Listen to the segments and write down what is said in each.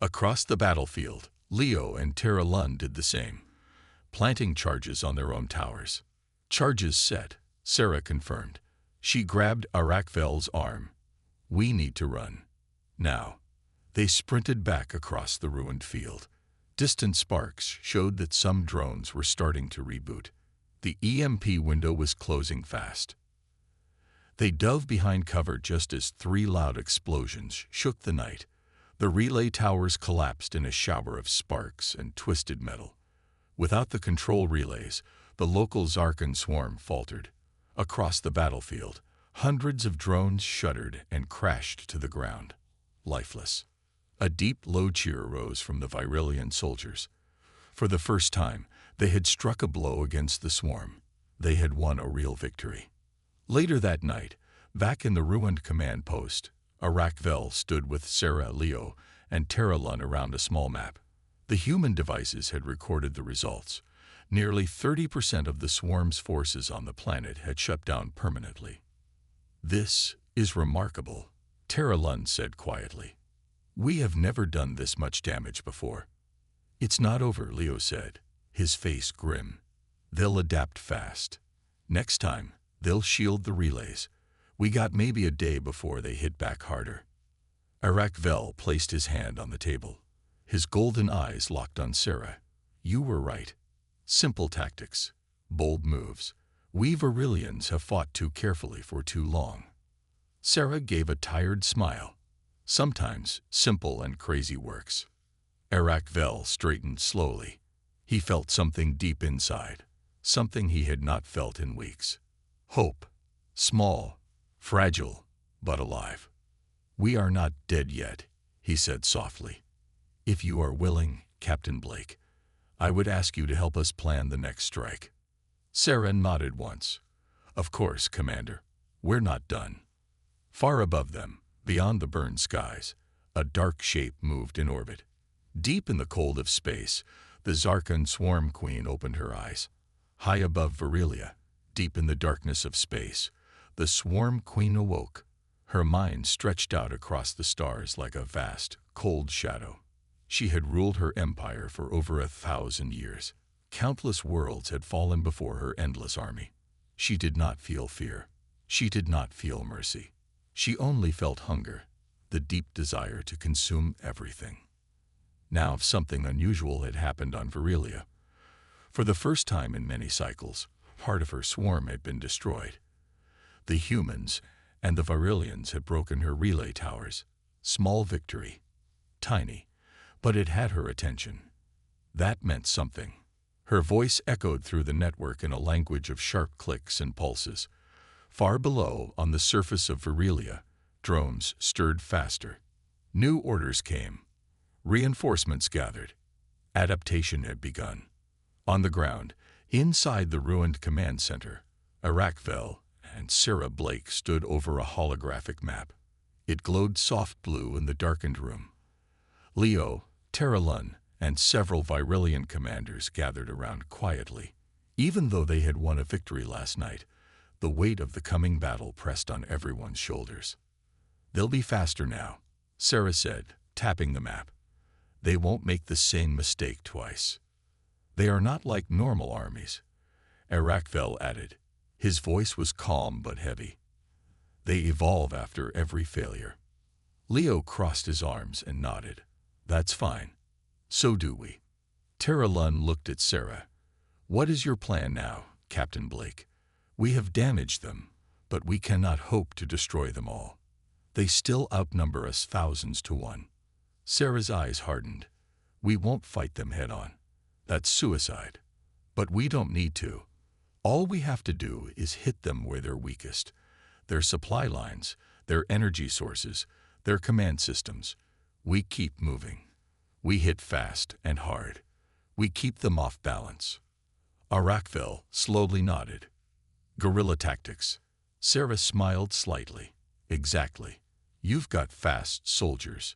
Across the battlefield, Leo and Tara Lund did the same, planting charges on their own towers. Charges set, Sarah confirmed. She grabbed Arakvel's arm. We need to run. Now. They sprinted back across the ruined field. Distant sparks showed that some drones were starting to reboot. The EMP window was closing fast. They dove behind cover just as 3 loud explosions shook the night. The relay towers collapsed in a shower of sparks and twisted metal. Without the control relays, the local Zarkon swarm faltered. Across the battlefield, hundreds of drones shuddered and crashed to the ground, lifeless. A deep, low cheer rose from the Virilian soldiers. For the first time, they had struck a blow against the swarm. They had won a real victory. Later that night, back in the ruined command post, Arakvel stood with Sarah, Leo, and Tara Lund around a small map. The human devices had recorded the results. Nearly 30% of the swarm's forces on the planet had shut down permanently. "This is remarkable," Tara Lund said quietly. "We have never done this much damage before." "It's not over," Leo said, his face grim. "They'll adapt fast. Next time, they'll shield the relays. We got maybe a day before they hit back harder." Arakvel placed his hand on the table. His golden eyes locked on Sarah. "You were right. Simple tactics, bold moves. We Virilians have fought too carefully for too long." Sarah gave a tired smile. "Sometimes simple and crazy works." Arakvel straightened slowly. He felt something deep inside, something he had not felt in weeks. Hope. Small, fragile, but alive. "We are not dead yet," he said softly. "If you are willing, Captain Blake, I would ask you to help us plan the next strike." Sarah nodded once. "Of course, Commander. We're not done." Far above them, beyond the burned skies, a dark shape moved in orbit. Deep in the cold of space, the Zarkon swarm queen opened her eyes. High above Virilia, deep in the darkness of space, the swarm queen awoke. Her mind stretched out across the stars like a vast, cold shadow. She had ruled her empire for over 1,000 years. Countless worlds had fallen before her endless army. She did not feel fear. She did not feel mercy. She only felt hunger, the deep desire to consume everything. Now something unusual had happened on Virilia. For the first time in many cycles, part of her swarm had been destroyed. The humans and the Virilians had broken her relay towers. Small victory. Tiny. But it had her attention. That meant something. Her voice echoed through the network in a language of sharp clicks and pulses. Far below, on the surface of Virilia, drones stirred faster. New orders came. Reinforcements gathered. Adaptation had begun. On the ground, inside the ruined command center, Arakvel and Sarah Blake stood over a holographic map. It glowed soft blue in the darkened room. Leo, Tara Lund, and several Virilian commanders gathered around quietly. Even though they had won a victory last night, the weight of the coming battle pressed on everyone's shoulders. "They'll be faster now," Sarah said, tapping the map. "They won't make the same mistake twice. They are not like normal armies," Arakvel added. His voice was calm but heavy. "They evolve after every failure." Leo crossed his arms and nodded. "That's fine. So do we." Tara Lund looked at Sarah. "What is your plan now, Captain Blake? We have damaged them, but we cannot hope to destroy them all. They still outnumber us thousands to one." Sarah's eyes hardened. "We won't fight them head-on. That's suicide. But we don't need to. All we have to do is hit them where they're weakest. Their supply lines, their energy sources, their command systems. We keep moving. We hit fast and hard. We keep them off balance." Arakvel slowly nodded. "Guerrilla tactics." Sarah smiled slightly. "Exactly. You've got fast soldiers.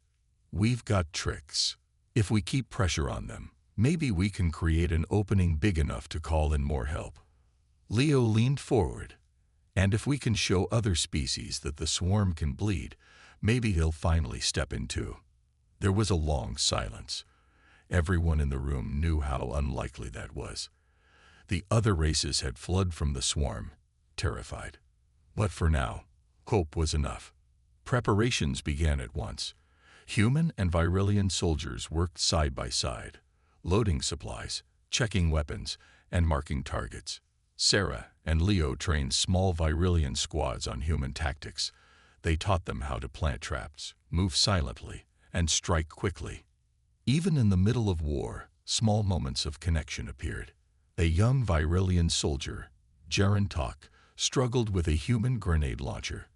We've got tricks. If we keep pressure on them, maybe we can create an opening big enough to call in more help." Leo leaned forward. "And if we can show other species that the swarm can bleed, maybe they'll finally step in too." There was a long silence. Everyone in the room knew how unlikely that was. The other races had fled from the swarm, terrified. But for now, hope was enough. Preparations began at once. Human and Virillian soldiers worked side by side, loading supplies, checking weapons, and marking targets. Sarah and Leo trained small Virillian squads on human tactics. They taught them how to plant traps, move silently, and strike quickly. Even in the middle of war, small moments of connection appeared. A young Virillian soldier, Gerontok, struggled with a human grenade launcher.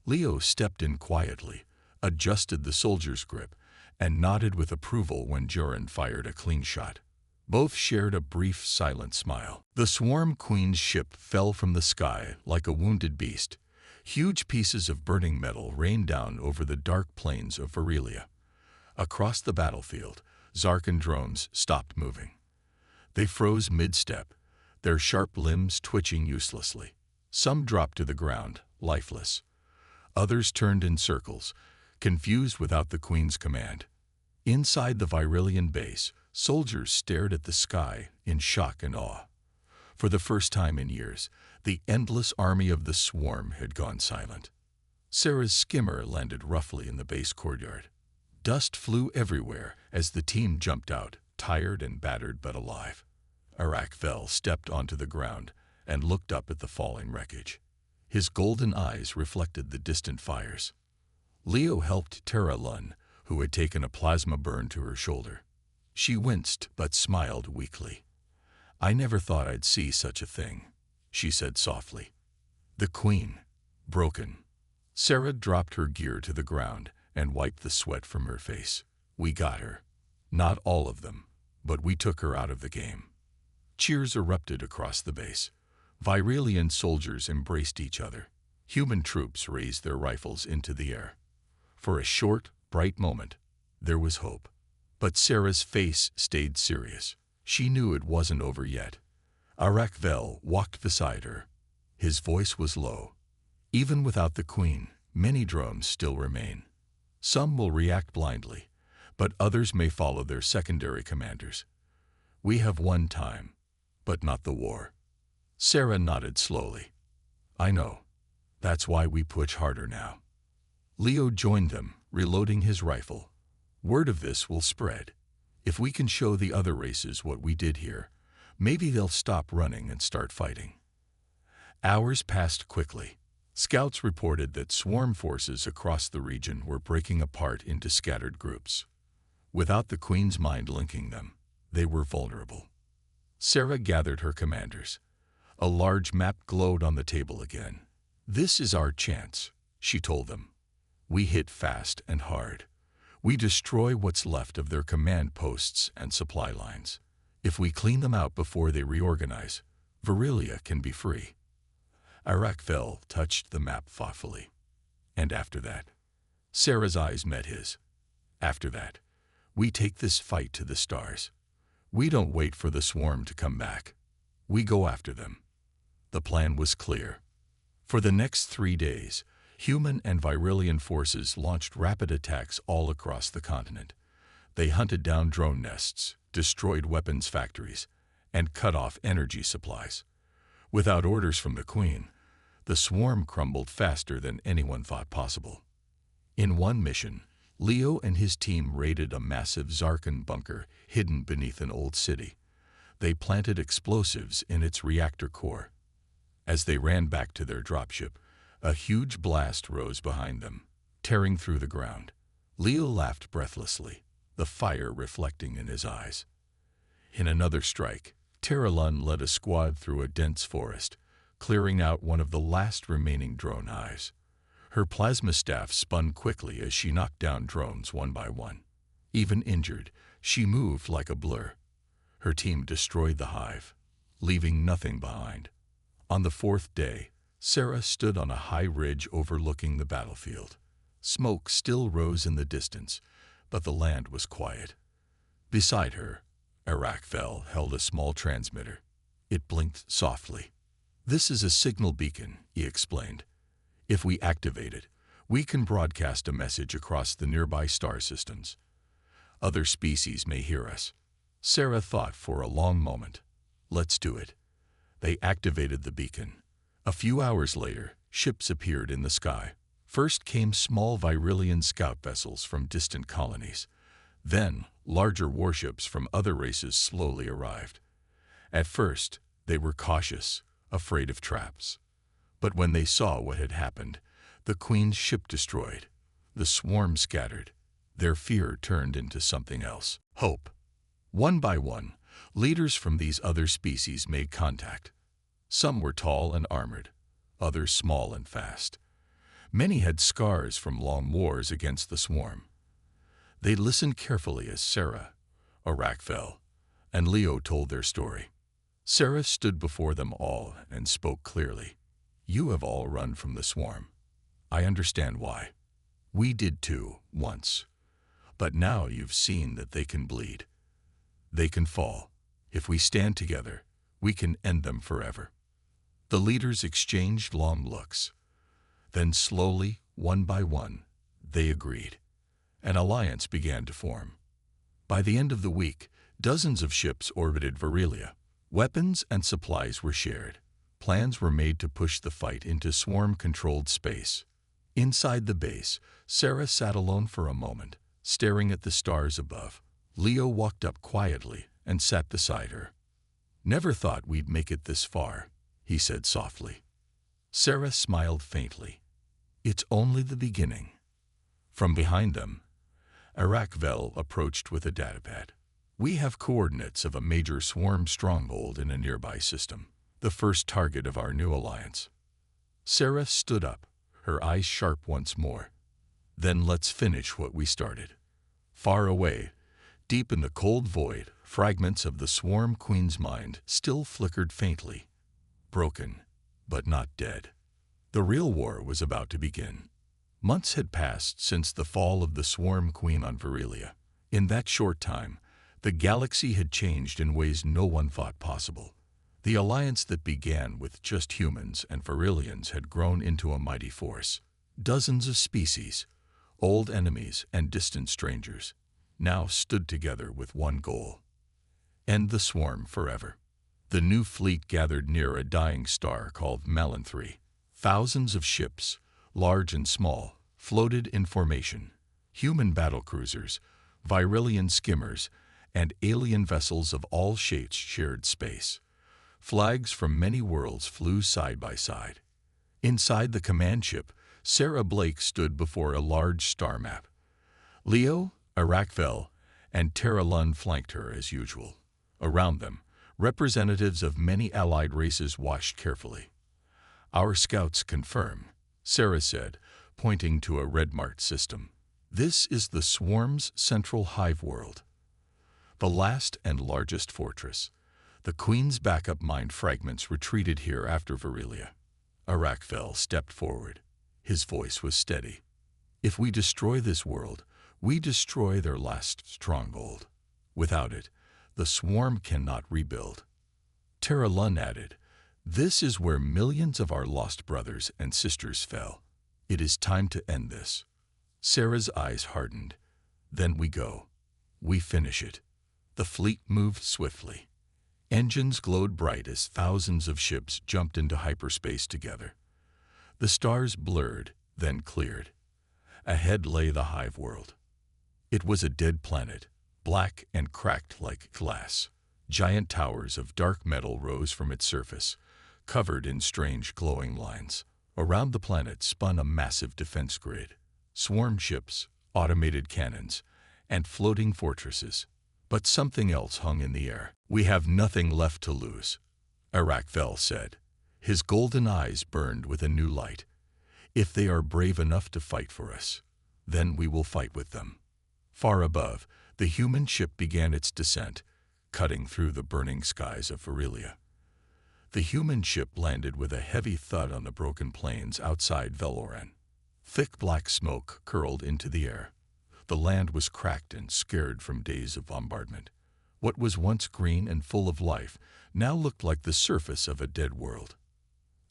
Leo stepped in quietly, adjusted the soldier's grip, and nodded with approval when Geron fired a clean shot. Both shared a brief, silent smile. The Swarm Queen's ship fell from the sky like a wounded beast. Huge pieces of burning metal rained down over the dark plains of Virilia. Across the battlefield, Zarkan drones stopped moving. They froze mid-step, their sharp limbs twitching uselessly. Some dropped to the ground, lifeless. Others turned in circles, confused without the Queen's command. Inside the Virillian base, soldiers stared at the sky in shock and awe. For the first time in years, the endless army of the swarm had gone silent. Sarah's skimmer landed roughly in the base courtyard. Dust flew everywhere as the team jumped out, tired and battered but alive. HFY stepped onto the ground and looked up at the falling wreckage. His golden eyes reflected the distant fires. Leo helped HFY, who had taken a plasma burn to her shoulder. She winced but smiled weakly. "I never thought I'd see such a thing," she said softly. "The Queen, broken." Sarah dropped her gear to the ground and wiped the sweat from her face. "We got her. Not all of them, but we took her out of the game." Cheers erupted across the base. Virillian soldiers embraced each other. Human troops raised their rifles into the air. For a short, bright moment, there was hope. But Sarah's face stayed serious. She knew it wasn't over yet. HFY walked beside her. His voice was low. "Even without the Queen, many drones still remain. Some will react blindly, but others may follow their secondary commanders. We have won time, but not the war." Sarah nodded slowly. "I know. That's why we push harder now." Leo joined them, reloading his rifle. "Word of this will spread. If we can show the other races what we did here, maybe they'll stop running and start fighting." Hours passed quickly. Scouts reported that swarm forces across the region were breaking apart into scattered groups. Without the Queen's mind linking them, they were vulnerable. Sarah gathered her commanders. A large map glowed on the table again. "This is our chance," she told them. "We hit fast and hard. We destroy what's left of their command posts and supply lines. If we clean them out before they reorganize, Virilia can be free." HFY touched the map thoughtfully. "And after that?" Sarah's eyes met his. "After that, we take this fight to the stars. We don't wait for the swarm to come back. We go after them." The plan was clear. For the next 3 days, human and Virillian forces launched rapid attacks all across the continent. They hunted down drone nests, destroyed weapons factories, and cut off energy supplies. Without orders from the Queen, the swarm crumbled faster than anyone thought possible. In one mission, Leo and his team raided a massive Zarkan bunker hidden beneath an old city. They planted explosives in its reactor core. As they ran back to their dropship, a huge blast rose behind them, tearing through the ground. Leo laughed breathlessly, the fire reflecting in his eyes. In another strike, HFY led a squad through a dense forest, clearing out one of the last remaining drone hives. Her plasma staff spun quickly as she knocked down drones one by one. Even injured, she moved like a blur. Her team destroyed the hive, leaving nothing behind. On the 4th day, Sarah stood on a high ridge overlooking the battlefield. Smoke still rose in the distance, but the land was quiet. Beside her, HFY held a small transmitter. It blinked softly. "This is a signal beacon," he explained. "If we activate it, we can broadcast a message across the nearby star systems. Other species may hear us. Sarah thought for a long moment. Let's do it. They activated the beacon. A few hours later, ships appeared in the sky. First came small Virilian scout vessels from distant colonies. Then, larger warships from other races slowly arrived. At first, they were cautious, afraid of traps. But when they saw what had happened, the Queen's ship destroyed, the swarm scattered, their fear turned into something else: hope. One by one, leaders from these other species made contact. Some were tall and armored, others small and fast. Many had scars from long wars against the swarm. They listened carefully as Sarah, Arakvel, and Leo told their story. Sarah stood before them all and spoke clearly. You have all run from the swarm. I understand why. We did too, once. But now you've seen that they can bleed. They can fall. If we stand together, we can end them forever. The leaders exchanged long looks. Then slowly, one by one, they agreed. An alliance began to form. By the end of the week, dozens of ships orbited Virilia. Weapons and supplies were shared. Plans were made to push the fight into swarm-controlled space. Inside the base, Sarah sat alone for a moment, staring at the stars above. Leo walked up quietly and sat beside her. Never thought we'd make it this far, he said softly. Sarah smiled faintly. It's only the beginning. From behind them, Arakvel approached with a datapad. We have coordinates of a major swarm stronghold in a nearby system, the first target of our new alliance. Sarah stood up, her eyes sharp once more. Then let's finish what we started. Far away, deep in the cold void, fragments of the Swarm Queen's mind still flickered faintly. Broken, but not dead. The real war was about to begin. Months had passed since the fall of the Swarm Queen on Virilia. In that short time, the galaxy had changed in ways no one thought possible. The alliance that began with just humans and Virilians had grown into a mighty force. Dozens of species, old enemies and distant strangers, now stood together with one goal: end the swarm forever. The new fleet gathered near a dying star called Malanthri. Thousands of ships, large and small, floated in formation. Human battlecruisers, Virilian skimmers, and alien vessels of all shapes shared space. Flags from many worlds flew side by side. Inside the command ship, Sarah Blake stood before a large star map. Leo, Arakvel, and Tara Lund flanked her as usual. Around them, representatives of many allied races watched carefully. Our scouts confirm, Sarah said, pointing to a red-marked system. This is the swarm's central hive world. The last and largest fortress. The Queen's backup mind fragments retreated here after Virilia. Arakvel stepped forward. His voice was steady. If we destroy this world, we destroy their last stronghold. Without it, the swarm cannot rebuild. Tara Lund added, this is where millions of our lost brothers and sisters fell. It is time to end this. Sarah's eyes hardened. Then we go. We finish it. The fleet moved swiftly. Engines glowed bright as thousands of ships jumped into hyperspace together. The stars blurred, then cleared. Ahead lay the hive world. It was a dead planet, black and cracked like glass. Giant towers of dark metal rose from its surface, covered in strange glowing lines. Around the planet spun a massive defense grid. Swarm ships, automated cannons, and floating fortresses. But something else hung in the air. We have nothing left to lose, Arakvel said. His golden eyes burned with a new light. If they are brave enough to fight for us, then we will fight with them. Far above, the human ship began its descent, cutting through the burning skies of Virilia. The human ship landed with a heavy thud on the broken plains outside Veloran. Thick black smoke curled into the air. The land was cracked and scarred from days of bombardment. What was once green and full of life now looked like the surface of a dead world.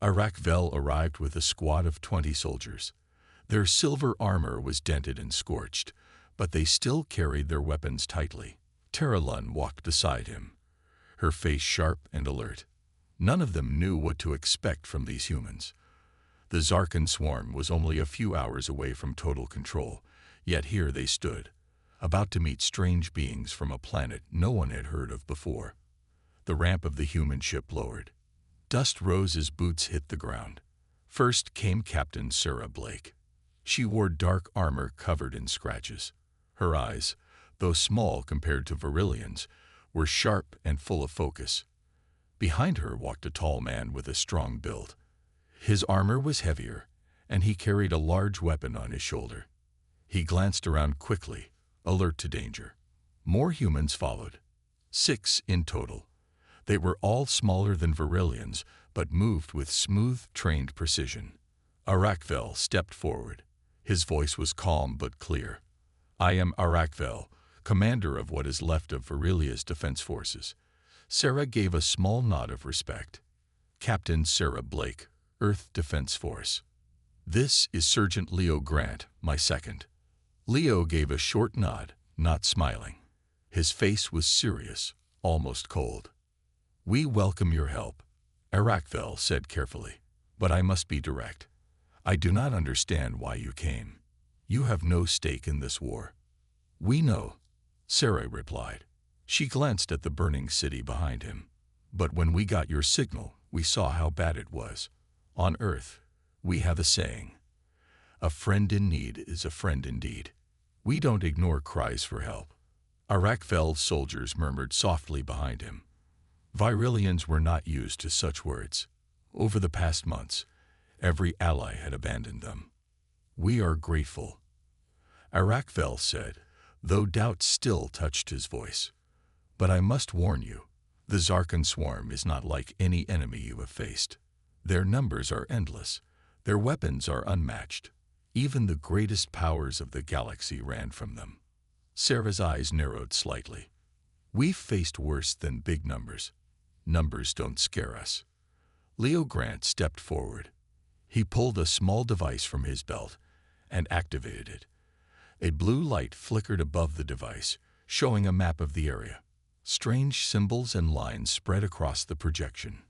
Arakvel arrived with a squad of 20 soldiers. Their silver armor was dented and scorched, but they still carried their weapons tightly. Tara Lund walked beside him, her face sharp and alert. None of them knew what to expect from these humans. The Zarkan swarm was only a few hours away from total control, yet here they stood, about to meet strange beings from a planet no one had heard of before. The ramp of the human ship lowered. Dust rose as boots hit the ground. First came Captain Sarah Blake. She wore dark armor covered in scratches. Her eyes, though small compared to Virilion's, were sharp and full of focus. Behind her walked a tall man with a strong build. His armor was heavier, and he carried a large weapon on his shoulder. He glanced around quickly, alert to danger. More humans followed. 6 in total. They were all smaller than Virilion's, but moved with smooth, trained precision. Arakvel stepped forward. His voice was calm but clear. "I am Arakvel, commander of what is left of Virilia's defense forces." Sarah gave a small nod of respect. "Captain Sarah Blake, Earth Defense Force." "This is Sergeant Leo Grant, my second." Leo gave a short nod, not smiling. His face was serious, almost cold. "We welcome your help," Arakvel said carefully. "But I must be direct. I do not understand why you came. You have no stake in this war." "We know," Sarah replied. She glanced at the burning city behind him. "But when we got your signal, we saw how bad it was. On Earth, we have a saying, 'A friend in need is a friend indeed.' We don't ignore cries for help." Arakvel's soldiers murmured softly behind him. Virilians were not used to such words. Over the past months, every ally had abandoned them. "We are grateful," Arakvel said, though doubt still touched his voice. "But I must warn you, the Zarkan swarm is not like any enemy you have faced. Their numbers are endless. Their weapons are unmatched. Even the greatest powers of the galaxy ran from them." Sarah's eyes narrowed slightly. "We've faced worse than big numbers. Numbers don't scare us." Leo Grant stepped forward. He pulled a small device from his belt and activated it. A blue light flickered above the device, showing a map of the area. Strange symbols and lines spread across the projection.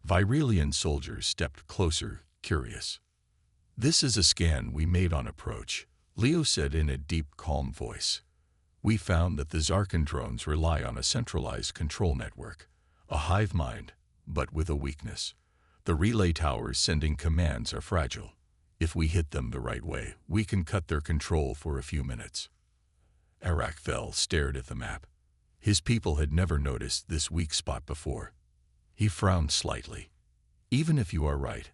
Virilian soldiers stepped closer, curious. "This is a scan we made on approach," Leo said in a deep, calm voice. "We found that the Zarkan drones rely on a centralized control network, a hive mind, but with a weakness. The relay towers sending commands are fragile. If we hit them the right way, we can cut their control for a few minutes." Arakvel stared at the map. His people had never noticed this weak spot before. He frowned slightly. "Even if you are right,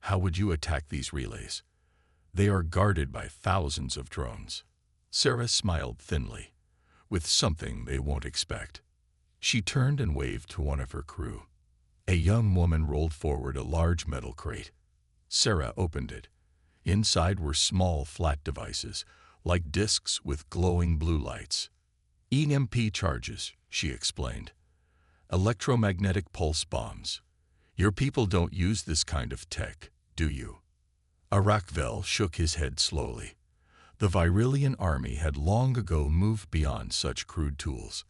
how would you attack these relays? They are guarded by thousands of drones." Sarah smiled thinly, with something they won't expect. She turned and waved to one of her crew. A young woman rolled forward a large metal crate. Sarah opened it. Inside were small, flat devices, like discs with glowing blue lights. "EMP charges," she explained. "Electromagnetic pulse bombs. Your people don't use this kind of tech, do you?" Arakvel shook his head slowly. The Virilian army had long ago moved beyond such crude tools,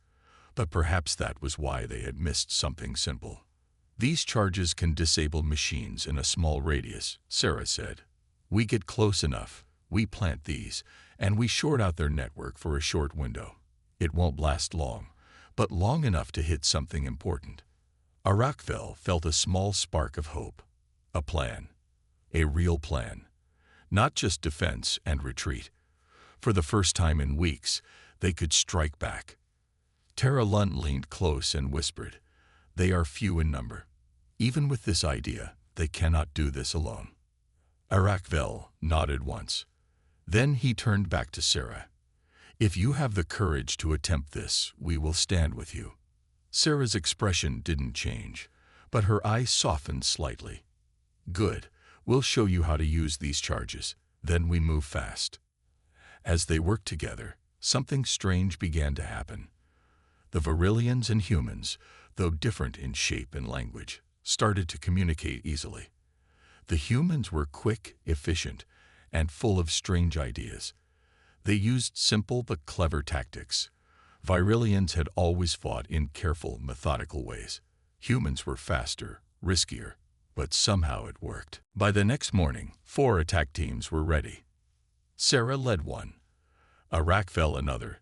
but perhaps that was why they had missed something simple. "These charges can disable machines in a small radius," Sarah said. "We get close enough, we plant these, and we short out their network for a short window. It won't last long, but long enough to hit something important." Arakvel felt a small spark of hope. A plan. A real plan. Not just defense and retreat. For the first time in weeks, they could strike back. Tara Lund leaned close and whispered, "They are few in number. Even with this idea, they cannot do this alone." Arakvel nodded once. Then he turned back to Sarah. "If you have the courage to attempt this, we will stand with you." Sarah's expression didn't change, but her eyes softened slightly. "Good. We'll show you how to use these charges. Then we move fast." As they worked together, something strange began to happen. The Virilians and humans, though different in shape and language, started to communicate easily. The humans were quick, efficient, and full of strange ideas. They used simple but clever tactics. Virillians had always fought in careful, methodical ways. Humans were faster, riskier, but somehow it worked. By the next morning, 4 attack teams were ready. Sarah led one, Arakvel another,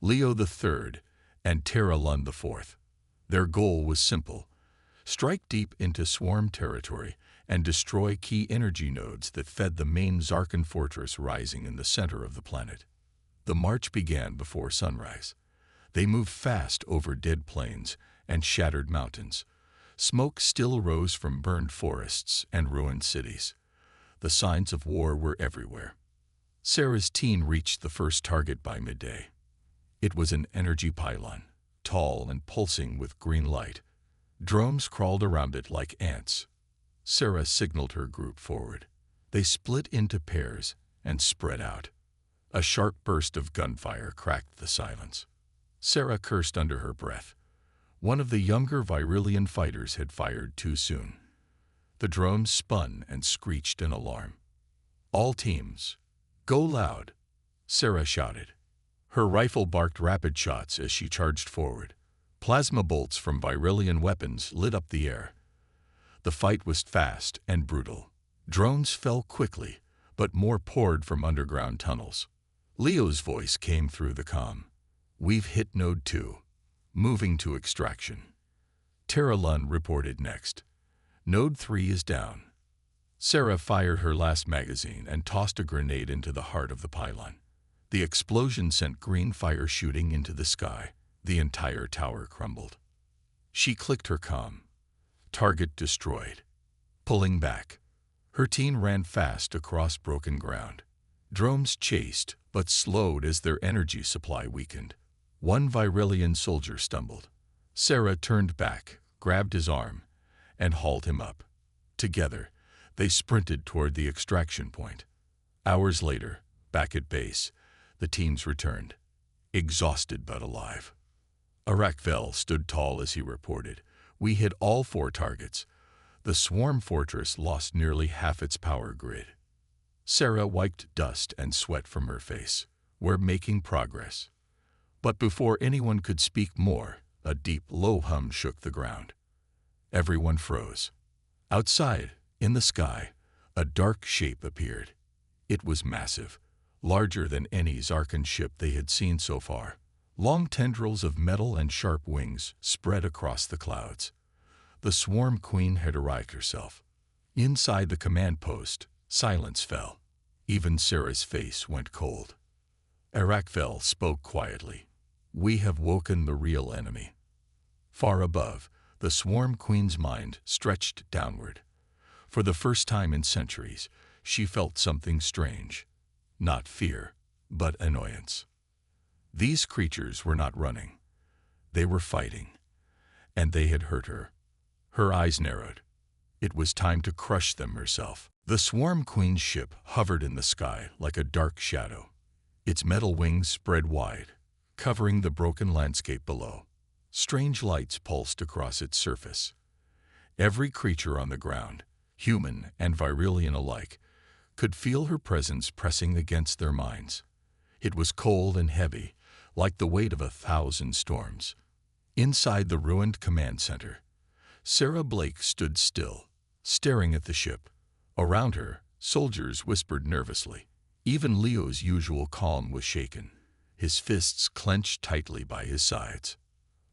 Leo the third, and Terra Lund the fourth. Their goal was simple: strike deep into swarm territory and destroy key energy nodes that fed the main Zarkan fortress rising in the center of the planet. The march began before sunrise. They moved fast over dead plains and shattered mountains. Smoke still rose from burned forests and ruined cities. The signs of war were everywhere. Sarah's team reached the first target by midday. It was an energy pylon, tall and pulsing with green light. Drones crawled around it like ants. Sarah signaled her group forward. They split into pairs and spread out. A sharp burst of gunfire cracked the silence. Sarah cursed under her breath. One of the younger Virillian fighters had fired too soon. The drones spun and screeched in alarm. "All teams, go loud," Sarah shouted. Her rifle barked rapid shots as she charged forward. Plasma bolts from Virillian weapons lit up the air. The fight was fast and brutal. Drones fell quickly, but more poured from underground tunnels. Leo's voice came through the comm. "We've hit Node 2. Moving to extraction." Terra Lund reported next. "Node 3 is down." Sarah fired her last magazine and tossed a grenade into the heart of the pylon. The explosion sent green fire shooting into the sky. The entire tower crumbled. She clicked her comm. "Target destroyed." Pulling back, her team ran fast across broken ground. Drones chased, but slowed as their energy supply weakened. One Virillian soldier stumbled. Sarah turned back, grabbed his arm, and hauled him up. Together, they sprinted toward the extraction point. Hours later, back at base, the teams returned, exhausted but alive. Arakvel stood tall as he reported. "We hit all 4 targets. The swarm fortress lost nearly half its power grid." Sarah wiped dust and sweat from her face. "We're making progress." But before anyone could speak more, a deep, low hum shook the ground. Everyone froze. Outside, in the sky, a dark shape appeared. It was massive, larger than any Zarkan ship they had seen so far. Long tendrils of metal and sharp wings spread across the clouds. The Swarm Queen had arrived herself. Inside the command post, silence fell. Even Sarah's face went cold. Arakvel spoke quietly. "We have woken the real enemy." Far above, the Swarm Queen's mind stretched downward. For the first time in centuries, she felt something strange. Not fear, but annoyance. These creatures were not running. They were fighting. And they had hurt her. Her eyes narrowed. It was time to crush them herself. The Swarm Queen's ship hovered in the sky like a dark shadow. Its metal wings spread wide, covering the broken landscape below. Strange lights pulsed across its surface. Every creature on the ground, human and Virillian alike, could feel her presence pressing against their minds. It was cold and heavy, like the weight of 1,000 storms. Inside the ruined command center, Sarah Blake stood still, staring at the ship. Around her, soldiers whispered nervously. Even Leo's usual calm was shaken, his fists clenched tightly by his sides.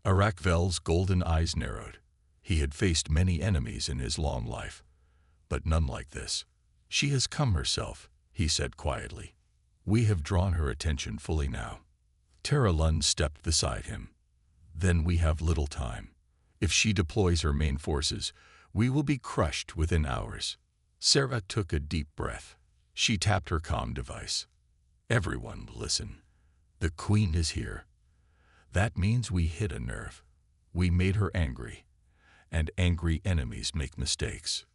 Arakvel's golden eyes narrowed. He had faced many enemies in his long life, but none like this. "She has come herself," he said quietly. "We have drawn her attention fully now." Terra Lund stepped beside him. "Then we have little time. If she deploys her main forces, we will be crushed within hours." Sarah took a deep breath. She tapped her comm device. "Everyone, listen. The Queen is here. That means we hit a nerve. We made her angry. And angry enemies make mistakes."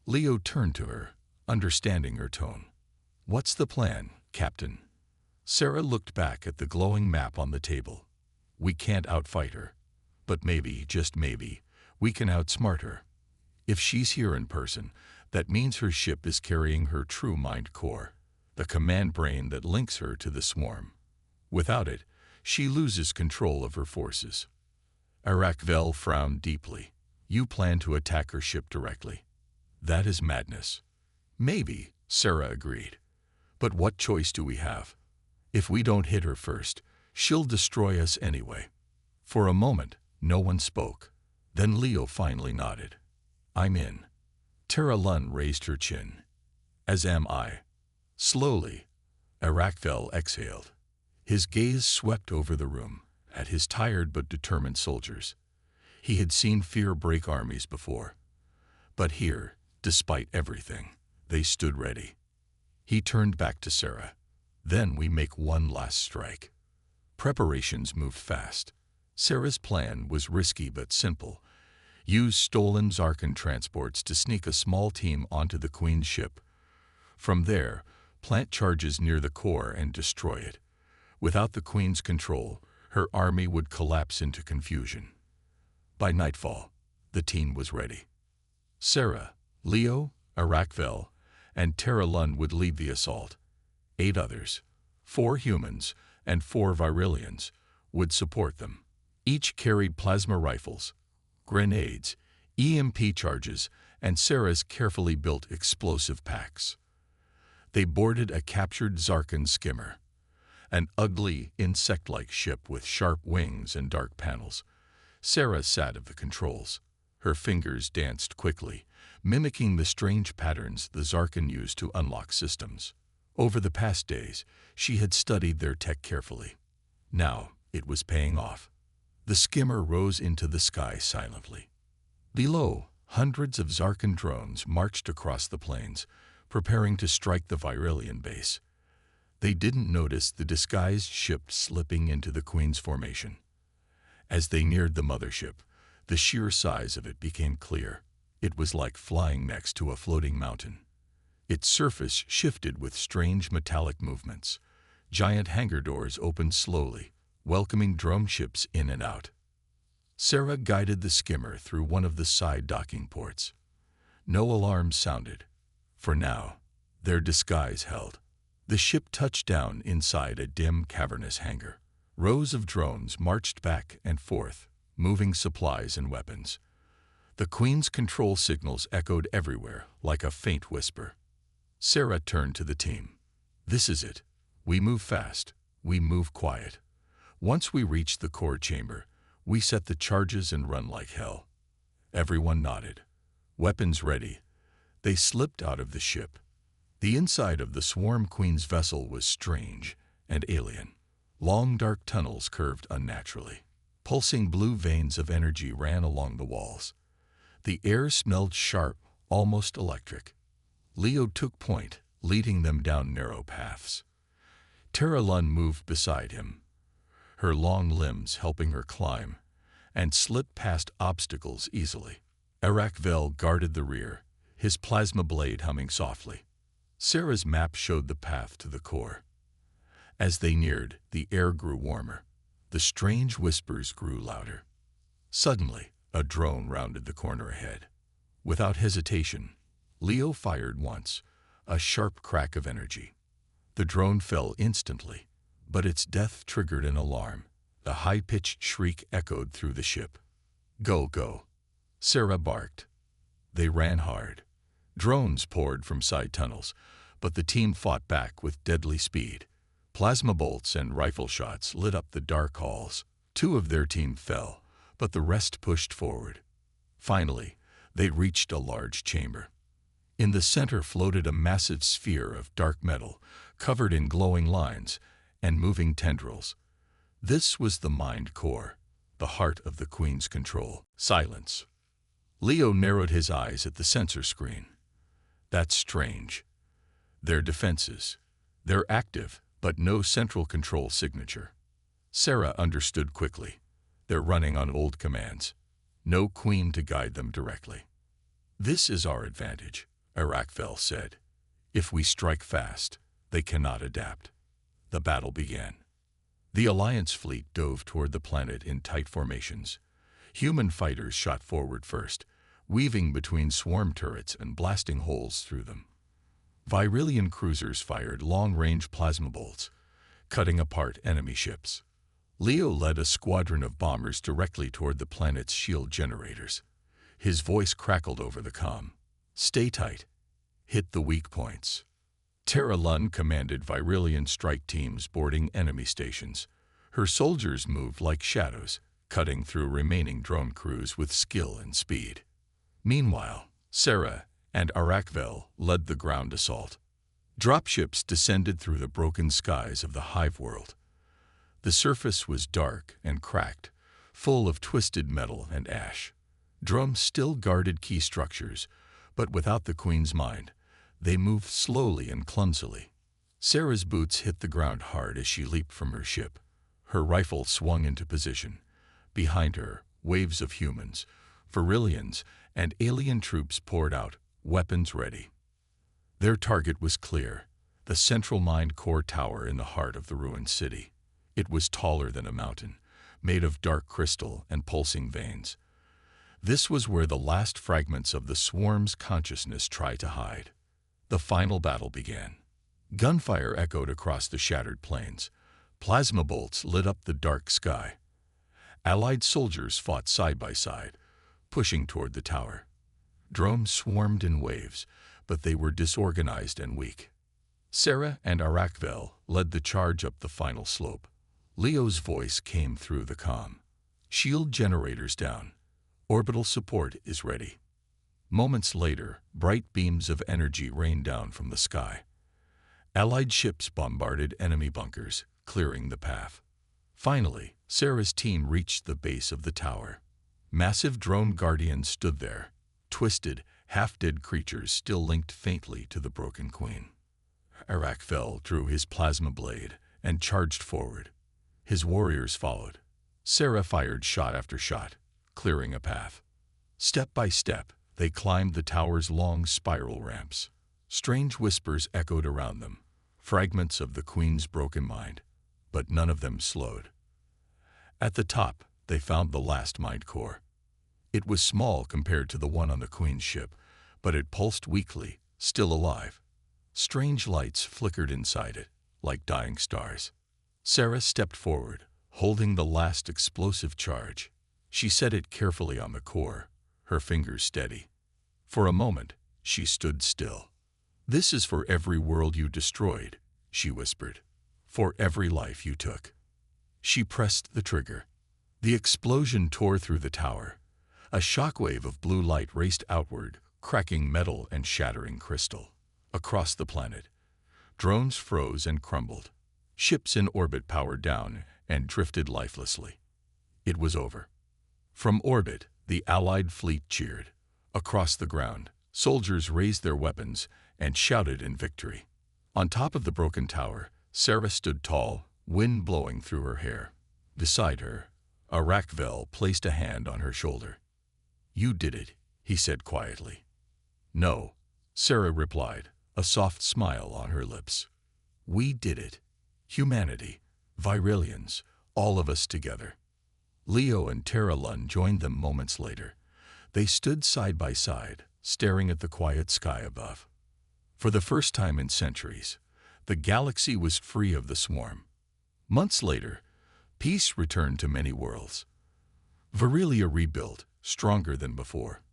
Leo turned to her, understanding her tone. "What's the plan, Captain?" Sarah looked back at the glowing map on the table. "We can't outfight her. But maybe, just maybe, we can outsmart her. If she's here in person, that means her ship is carrying her true mind core. the command brain that links her to the swarm. Without it, she loses control of her forces. Arakvel frowned deeply. You plan to attack her ship directly. That is madness. Maybe, Sarah agreed. But what choice do we have? If we don't hit her first, she'll destroy us anyway. For a moment, no one spoke. Then Leo finally nodded. I'm in. Tara Lund raised her chin. As am I. Slowly, Arakvel exhaled. His gaze swept over the room, at his tired but determined soldiers. He had seen fear break armies before. But here, despite everything, they stood ready. He turned back to Sarah. Then we make one last strike. Preparations moved fast. Sarah's plan was risky but simple. Use stolen Zarkan transports to sneak a small team onto the Queen's ship. From there, plant charges near the core and destroy it. Without the Queen's control, her army would collapse into confusion. By nightfall, the team was ready. Sarah, Leo, Arakvel, and Tara Lund would lead the assault. 8 others, 4 humans and 4 Virilians, would support them. Each carried plasma rifles, grenades, EMP charges, and Sarah's carefully built explosive packs. They boarded a captured Zarkan skimmer, an ugly, insect-like ship with sharp wings and dark panels. Sarah sat at the controls. Her fingers danced quickly, mimicking the strange patterns the Zarkan used to unlock systems. Over the past days, she had studied their tech carefully. Now, it was paying off. The skimmer rose into the sky silently. Below, hundreds of Zarkan drones marched across the plains, preparing to strike the Virilian base. They didn't notice the disguised ship slipping into the Queen's formation. As they neared the mothership, the sheer size of it became clear. It was like flying next to a floating mountain. Its surface shifted with strange metallic movements. Giant hangar doors opened slowly, welcoming drone ships in and out. Sarah guided the skimmer through one of the side docking ports. No alarms sounded. For now, their disguise held. The ship touched down inside a dim, cavernous hangar. Rows of drones marched back and forth, moving supplies and weapons. The Queen's control signals echoed everywhere like a faint whisper. Sarah turned to the team. This is it. We move fast. We move quiet. Once we reach the core chamber, we set the charges and run like hell. Everyone nodded. Weapons ready. They slipped out of the ship. The inside of the Swarm Queen's vessel was strange and alien. Long dark tunnels curved unnaturally. Pulsing blue veins of energy ran along the walls. The air smelled sharp, almost electric. Leo took point, leading them down narrow paths. Tara Lund moved beside him, her long limbs helping her climb, and slipped past obstacles easily. Arakvel guarded the rear, his plasma blade humming softly. Sarah's map showed the path to the core. As they neared, the air grew warmer. The strange whispers grew louder. Suddenly, a drone rounded the corner ahead. Without hesitation, Leo fired once, a sharp crack of energy. The drone fell instantly, but its death triggered an alarm. A high-pitched shriek echoed through the ship. Go, go, Sarah barked. They ran hard. Drones poured from side tunnels, but the team fought back with deadly speed. Plasma bolts and rifle shots lit up the dark halls. 2 of their team fell, but the rest pushed forward. Finally, they reached a large chamber. In the center floated a massive sphere of dark metal, covered in glowing lines and moving tendrils. This was the mind core, the heart of the Queen's control. Silence. Leo narrowed his eyes at the sensor screen. That's strange. Their defenses. They're active, but no central control signature. Sarah understood quickly. They're running on old commands. No Queen to guide them directly. This is our advantage, Arakvel said. If we strike fast, they cannot adapt. The battle began. The Alliance fleet dove toward the planet in tight formations. Human fighters shot forward first, weaving between swarm turrets and blasting holes through them. Virilian cruisers fired long-range plasma bolts, cutting apart enemy ships. Leo led a squadron of bombers directly toward the planet's shield generators. His voice crackled over the comm. "Stay tight. Hit the weak points." Terra Lund commanded Virilian strike teams boarding enemy stations. Her soldiers moved like shadows, cutting through remaining drone crews with skill and speed. Meanwhile, Sarah and Arakvel led the ground assault. Dropships descended through the broken skies of the Hive world. The surface was dark and cracked, full of twisted metal and ash. Drones still guarded key structures, but without the Queen's mind, they moved slowly and clumsily. Sarah's boots hit the ground hard as she leaped from her ship. Her rifle swung into position. Behind her, waves of humans, Virilians, and alien troops poured out, weapons ready. Their target was clear, the central mind core tower in the heart of the ruined city. It was taller than a mountain, made of dark crystal and pulsing veins. This was where the last fragments of the swarm's consciousness tried to hide. The final battle began. Gunfire echoed across the shattered plains. Plasma bolts lit up the dark sky. Allied soldiers fought side by side, pushing toward the tower. Drones swarmed in waves, but they were disorganized and weak. Sarah and Arakvel led the charge up the final slope. Leo's voice came through the comm. "Shield generators down. Orbital support is ready." Moments later, bright beams of energy rained down from the sky. Allied ships bombarded enemy bunkers, clearing the path. Finally, Sarah's team reached the base of the tower. Massive drone guardians stood there, twisted, half-dead creatures still linked faintly to the broken queen. Arakvel drew his plasma blade and charged forward. His warriors followed. Sarah fired shot after shot, clearing a path. Step by step, they climbed the tower's long spiral ramps. Strange whispers echoed around them, fragments of the queen's broken mind, but none of them slowed. At the top, they found the last mind core. It was small compared to the one on the queen's ship, but it pulsed weakly, still alive. Strange lights flickered inside it, like dying stars. Sarah stepped forward, holding the last explosive charge. She set it carefully on the core, her fingers steady. For a moment, she stood still. "This is for every world you destroyed," she whispered. "For every life you took." She pressed the trigger. The explosion tore through the tower. A shockwave of blue light raced outward, cracking metal and shattering crystal. Across the planet, drones froze and crumbled. Ships in orbit powered down and drifted lifelessly. It was over. From orbit, the Allied fleet cheered. Across the ground, soldiers raised their weapons and shouted in victory. On top of the broken tower, Sarah stood tall, wind blowing through her hair. Beside her, Arakvel placed a hand on her shoulder. "You did it," he said quietly. "No," Sarah replied, a soft smile on her lips. "We did it. Humanity, Virilians, all of us together." Leo and Terra Lund joined them moments later. They stood side by side, staring at the quiet sky above. For the first time in centuries, the galaxy was free of the swarm. Months later, peace returned to many worlds. Virilia rebuilt, stronger than before.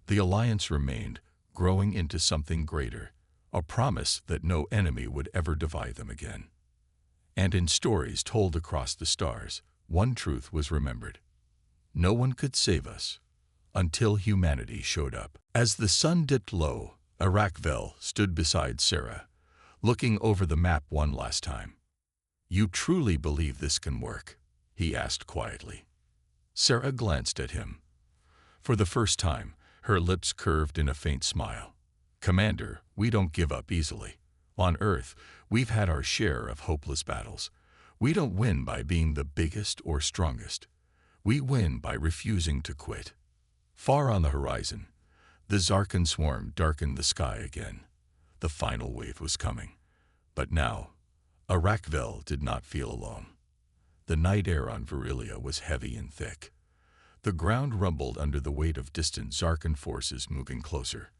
The alliance remained, growing into something greater, a promise that no enemy would ever divide them again. And in stories told across the stars, one truth was remembered. No one could save us until humanity showed up. As the sun dipped low, Arakvel stood beside Sarah, looking over the map one last time. "You truly believe this can work?" he asked quietly. Sarah glanced at him. For the first time, her lips curved in a faint smile. "Commander, we don't give up easily. On Earth, we've had our share of hopeless battles. We don't win by being the biggest or strongest. We win by refusing to quit." Far on the horizon, the Zarkan swarm darkened the sky again. The final wave was coming. But now, Arakvel did not feel alone. The night air on Virilia was heavy and thick. The ground rumbled under the weight of distant Zarkan forces moving closer.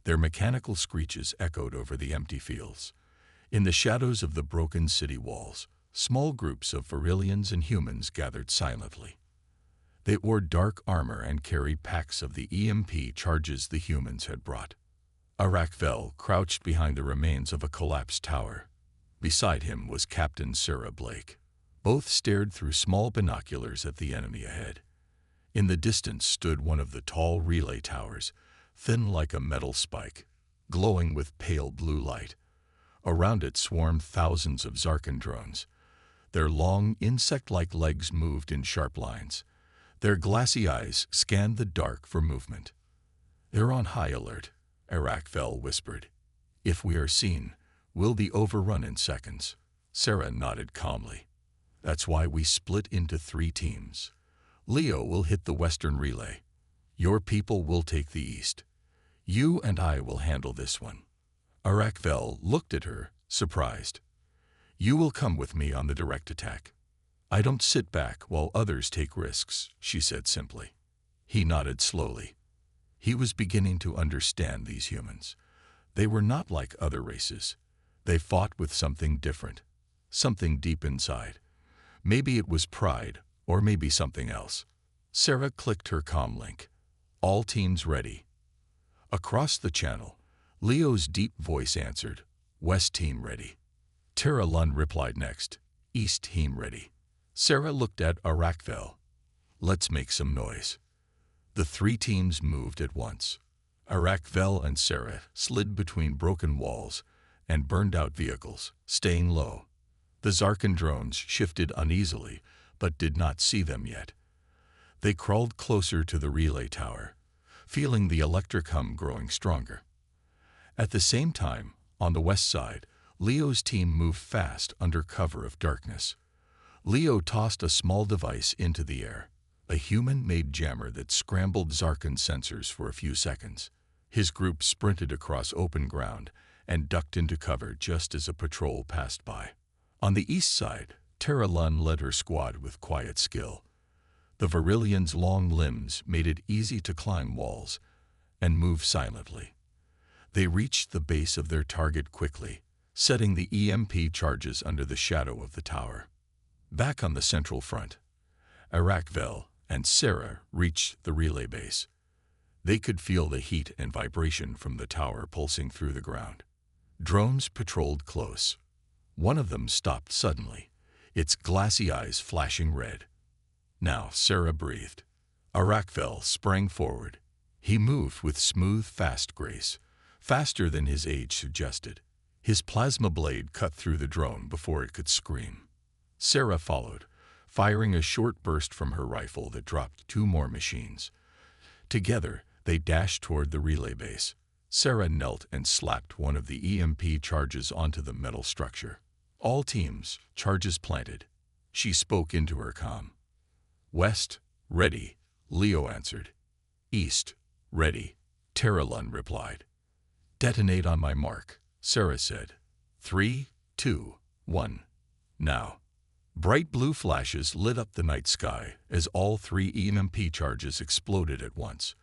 Their mechanical screeches echoed over the empty fields. In the shadows of the broken city walls, small groups of Varillians and humans gathered silently. They wore dark armor and carried packs of the EMP charges the humans had brought. Arakvel crouched behind the remains of a collapsed tower. Beside him was Captain Sarah Blake. Both stared through small binoculars at the enemy ahead. In the distance stood one of the tall relay towers, thin like a metal spike, glowing with pale blue light. Around it swarmed thousands of Zarkan drones. Their long, insect-like legs moved in sharp lines. Their glassy eyes scanned the dark for movement. "They're on high alert," Arakvel whispered. "If we are seen, we'll be overrun in seconds." Sarah nodded calmly. "That's why we split into 3 teams. Leo will hit the western relay. Your people will take the east. You and I will handle this one." Arakvel looked at her, surprised. "You will come with me on the direct attack. I don't sit back while others take risks," she said simply. He nodded slowly. He was beginning to understand these humans. They were not like other races. They fought with something different, something deep inside. Maybe it was pride, or maybe something else. Sarah clicked her comm link. "All teams ready." Across the channel, Leo's deep voice answered, "West team ready." Tara Lund replied next, "East team ready." Sarah looked at Arakvel. "Let's make some noise." The 3 teams moved at once. Arakvel and Sarah slid between broken walls and burned out vehicles, staying low. The Zarkan drones shifted uneasily, but did not see them yet. They crawled closer to the relay tower, feeling the electric hum growing stronger. At the same time, on the west side, Leo's team moved fast under cover of darkness. Leo tossed a small device into the air, a human-made jammer that scrambled Zarkan sensors for a few seconds. His group sprinted across open ground and ducked into cover just as a patrol passed by. On the east side, Tara Lund led her squad with quiet skill. The Varillians' long limbs made it easy to climb walls and move silently. They reached the base of their target quickly, setting the EMP charges under the shadow of the tower. Back on the central front, Arakvel and Sarah reached the relay base. They could feel the heat and vibration from the tower pulsing through the ground. Drones patrolled close. One of them stopped suddenly, its glassy eyes flashing red. Now Sarah breathed. Arakvel sprang forward. He moved with smooth, fast grace, faster than his age suggested. His plasma blade cut through the drone before it could scream. Sarah followed, firing a short burst from her rifle that dropped 2 more machines. Together, they dashed toward the relay base. Sarah knelt and slapped one of the EMP charges onto the metal structure. "All teams, charges planted." She spoke into her comm. "West, ready," Leo answered. "East, ready," Tara Lund replied. "Detonate on my mark," Sarah said. 3, 2, 1, now. Bright blue flashes lit up the night sky as all 3 EMP charges exploded at once.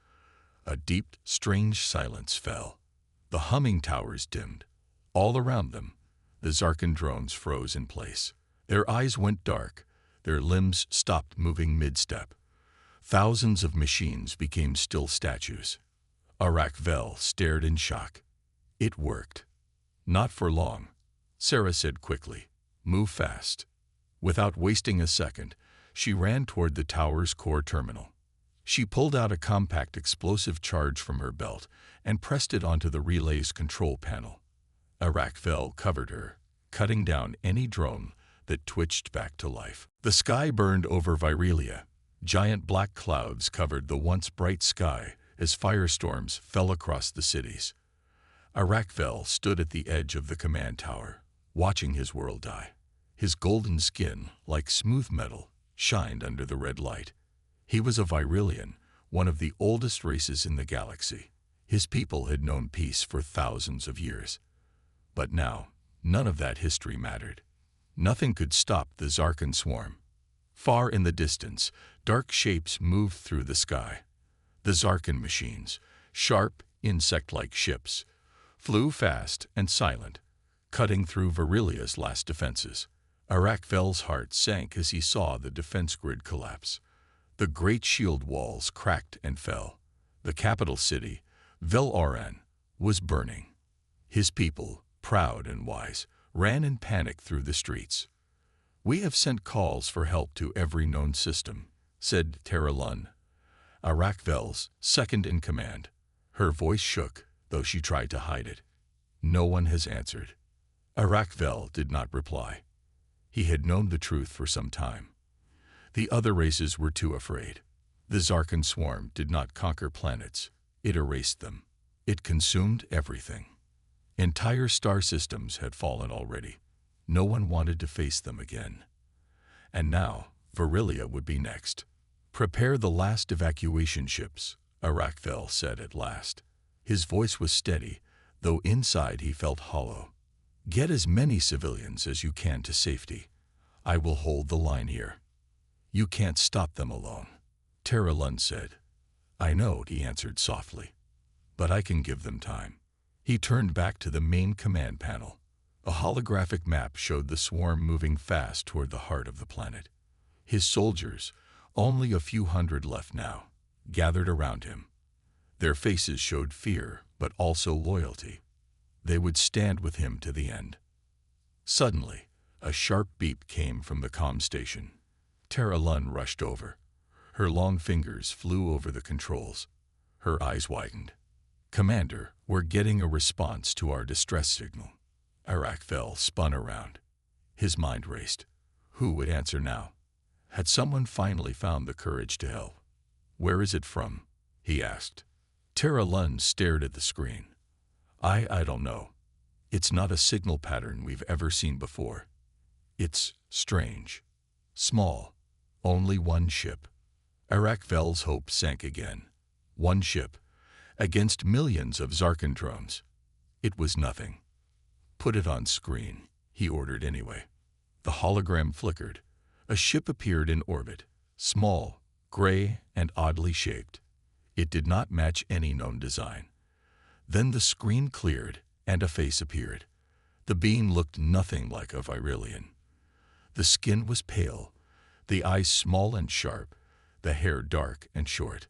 A deep, strange silence fell. The humming towers dimmed. All around them, the Zarkan drones froze in place. Their eyes went dark. Their limbs stopped moving mid-step. Thousands of machines became still statues. Arakvel stared in shock. It worked. "Not for long," Sarah said quickly. "Move fast." Without wasting a second, she ran toward the tower's core terminal. She pulled out a compact explosive charge from her belt and pressed it onto the relay's control panel. Arakvel covered her, cutting down any drone that twitched back to life. The sky burned over Virilia. Giant black clouds covered the once bright sky as firestorms fell across the cities. Arakvel stood at the edge of the command tower, watching his world die. His golden skin, like smooth metal, shined under the red light. He was a Virillian, one of the oldest races in the galaxy. His people had known peace for thousands of years. But now, none of that history mattered. Nothing could stop the Zarkan swarm. Far in the distance, dark shapes moved through the sky. The Zarkan machines, sharp, insect-like ships, flew fast and silent, cutting through Virilia's last defenses. Arakvel's heart sank as he saw the defense grid collapse. The great shield walls cracked and fell. The capital city, Vel-Oran, was burning. His people, proud and wise, ran in panic through the streets. "We have sent calls for help to every known system," said Terra-Lun, Arakvel's second in command. Her voice shook, though she tried to hide it. "No one has answered." Arakvel did not reply. He had known the truth for some time. The other races were too afraid. The Zarkan swarm did not conquer planets. It erased them. It consumed everything. Entire star systems had fallen already. No one wanted to face them again. And now, Virilia would be next. "Prepare the last evacuation ships," Arakvel said at last. His voice was steady, though inside he felt hollow. "Get as many civilians as you can to safety. I will hold the line here." "You can't stop them alone," Terra-Lun said. "I know," he answered softly, "but I can give them time." He turned back to the main command panel. A holographic map showed the swarm moving fast toward the heart of the planet. His soldiers, only a few hundred left now, gathered around him. Their faces showed fear, but also loyalty. They would stand with him to the end. Suddenly, a sharp beep came from the comm station. Terra-Lun rushed over. Her long fingers flew over the controls. Her eyes widened. "Commander, we're getting a response to our distress signal." Arakvel spun around. His mind raced. Who would answer now? Had someone finally found the courage to help? "Where is it from?" he asked. Terra-Lun stared at the screen. I don't know. It's not a signal pattern we've ever seen before. It's strange. Small. Only one ship." Arakvel's hope sank again. One ship, against millions of Zarkan drones. It was nothing. "Put it on screen," he ordered anyway. The hologram flickered. A ship appeared in orbit, small, gray, and oddly shaped. It did not match any known design. Then the screen cleared, and a face appeared. The being looked nothing like a Virilian. The skin was pale, the eyes small and sharp, the hair dark and short.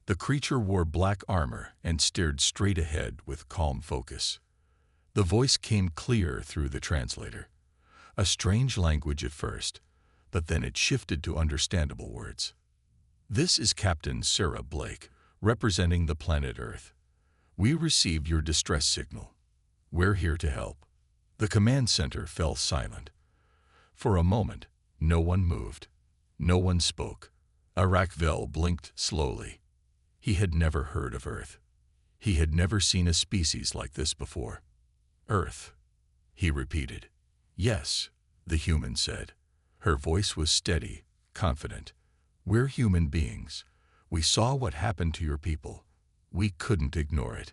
The creature wore black armor and stared straight ahead with calm focus. The voice came clear through the translator. A strange language at first, but then it shifted to understandable words. "This is Captain Sarah Blake, representing the planet Earth. We received your distress signal. We're here to help." The command center fell silent. For a moment, no one moved. No one spoke. Arakvel blinked slowly. He had never heard of Earth. He had never seen a species like this before. "Earth," he repeated. "Yes," the human said. Her voice was steady, confident. "We're human beings. We saw what happened to your people. We couldn't ignore it."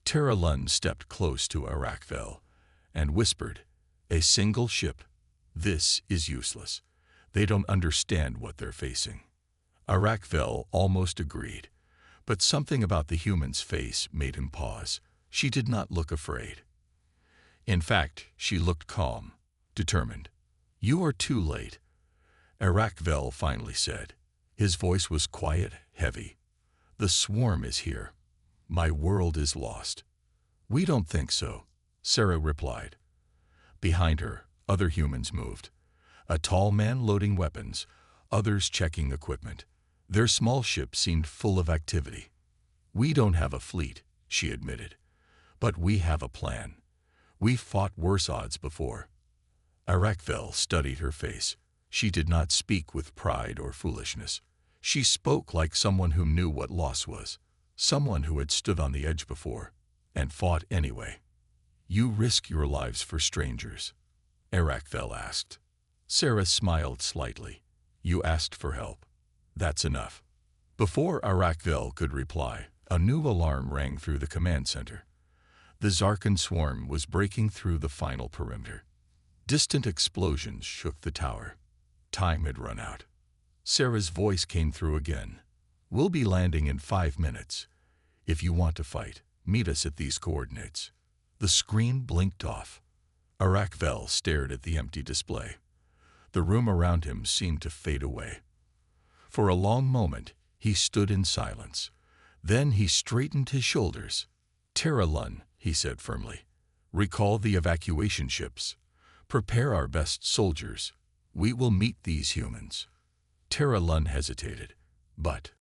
Terra-Lun stepped close to Arakvel and whispered, "A single ship. This is useless. They don't understand what they're facing." Arakvel almost agreed, but something about the human's face made him pause. She did not look afraid. In fact, she looked calm, determined. "You are too late," Arakvel finally said. His voice was quiet, heavy. "The swarm is here. My world is lost." "We don't think so," Sarah replied. Behind her, other humans moved. A tall man loading weapons, others checking equipment. Their small ship seemed full of activity. "We don't have a fleet," she admitted, "but we have a plan. We've fought worse odds before." Arakvel studied her face. She did not speak with pride or foolishness. She spoke like someone who knew what loss was, someone who had stood on the edge before, and fought anyway. "You risk your lives for strangers?" Arakvel asked. Sarah smiled slightly. "You asked for help. That's enough." Before Arakvel could reply, a new alarm rang through the command center. The Zarkan swarm was breaking through the final perimeter. Distant explosions shook the tower. Time had run out. Sarah's voice came through again. "We'll be landing in 5 minutes. If you want to fight, Meet us at these coordinates. The screen blinked off. Arakvel stared at the empty display. The room around him seemed to fade away. For a long moment, he stood in silence. Then he straightened his shoulders. Terra Lun, he said firmly. Recall the evacuation ships. Prepare our best soldiers. We will meet these humans. Terra Lun hesitated. But